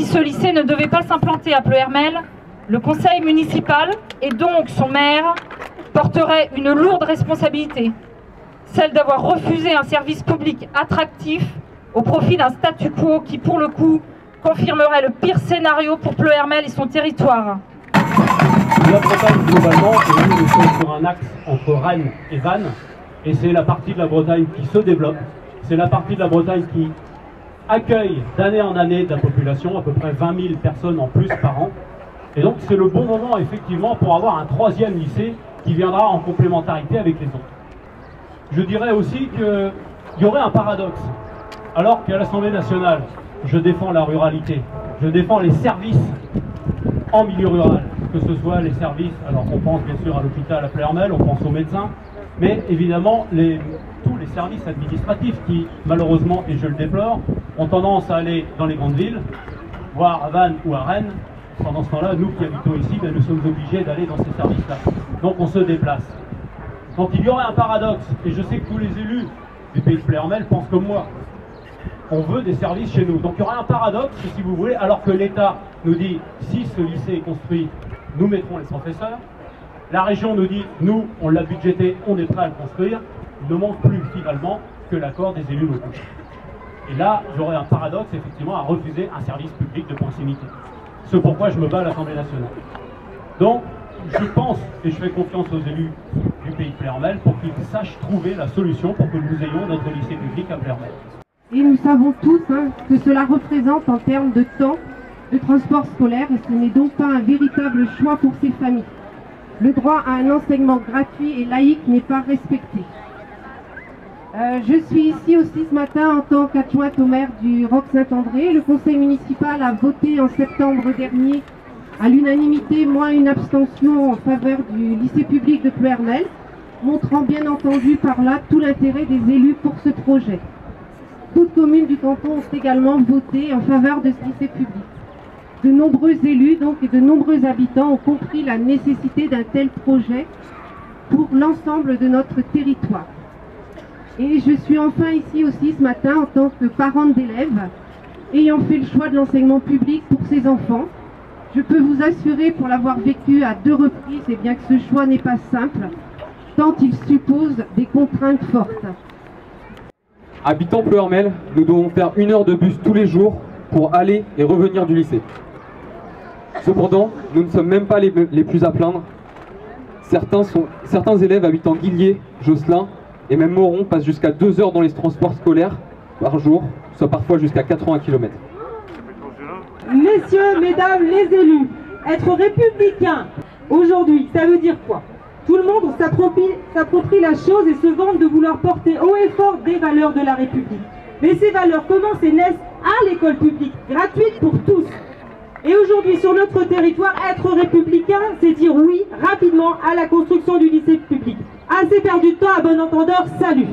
si ce lycée ne devait pas s'implanter à Pleuhermel, le conseil municipal et donc son maire porterait une lourde responsabilité, celle d'avoir refusé un service public attractif au profit d'un statu quo qui, pour le coup, confirmerait le pire scénario pour Pleuhermel et son territoire. La Bretagne, globalement, nous sommes sur un axe entre Rennes et Vannes, et c'est la partie de la Bretagne qui se développe, c'est la partie de la Bretagne qui accueille d'année en année de la population, à peu près 20 000 personnes en plus par an. Et donc c'est le bon moment effectivement pour avoir un troisième lycée qui viendra en complémentarité avec les autres. Je dirais aussi qu'il y aurait un paradoxe. Alors qu'à l'Assemblée nationale, je défends la ruralité, je défends les services en milieu rural, que ce soit les services, alors on pense bien sûr à l'hôpital à Pleuhermel, on pense aux médecins, mais évidemment tous les services administratifs qui, malheureusement, et je le déplore, ont tendance à aller dans les grandes villes, voire à Vannes ou à Rennes. Pendant ce temps-là, nous qui habitons ici, ben, nous sommes obligés d'aller dans ces services-là. Donc on se déplace. Donc il y aurait un paradoxe, et je sais que tous les élus du pays de Pleuhermel pensent comme moi. On veut des services chez nous. Donc il y aurait un paradoxe, si vous voulez, alors que l'État nous dit, si ce lycée est construit, nous mettrons les professeurs. La région nous dit, nous, on l'a budgété, on est prêt à le construire. Il ne manque plus finalement que l'accord des élus locaux. Et là, j'aurais un paradoxe, effectivement, à refuser un service public de proximité. C'est pourquoi je me bats à l'Assemblée nationale. Donc, je pense, et je fais confiance aux élus du pays de Pleuhermel, pour qu'ils sachent trouver la solution pour que nous ayons notre lycée public à Pleuhermel. Et nous savons tous que cela représente en termes de temps de transport scolaire, et ce n'est donc pas un véritable choix pour ces familles. Le droit à un enseignement gratuit et laïque n'est pas respecté. Je suis ici aussi ce matin en tant qu'adjointe au maire du Roque-Saint-André. Le conseil municipal a voté en septembre dernier à l'unanimité, moins une abstention en faveur du lycée public de Pleuhermel, montrant bien entendu par là tout l'intérêt des élus pour ce projet. Toutes communes du canton ont également voté en faveur de ce lycée public. De nombreux élus donc, et de nombreux habitants ont compris la nécessité d'un tel projet pour l'ensemble de notre territoire. Et je suis enfin ici aussi ce matin en tant que parente d'élèves, ayant fait le choix de l'enseignement public pour ses enfants. Je peux vous assurer, pour l'avoir vécu à 2 reprises, et bien que ce choix n'est pas simple, tant il suppose des contraintes fortes. Habitant Pleuhermel, nous devons faire 1 heure de bus tous les jours pour aller et revenir du lycée. Cependant, nous ne sommes même pas les plus à plaindre. Certains élèves habitant Guillier, Josselin et même Moron passent jusqu'à 2 heures dans les transports scolaires par jour, soit parfois jusqu'à 80 km. Messieurs, mesdames, les élus, être républicain, aujourd'hui, ça veut dire quoi? Tout le monde s'approprie la chose et se vante de vouloir porter haut et fort des valeurs de la République. Mais ces valeurs commencent et naissent à l'école publique, gratuite pour tous. Et aujourd'hui, sur notre territoire, être républicain, c'est dire oui, rapidement, à la construction du lycée public. Assez perdu de temps, à bon entendeur, salut!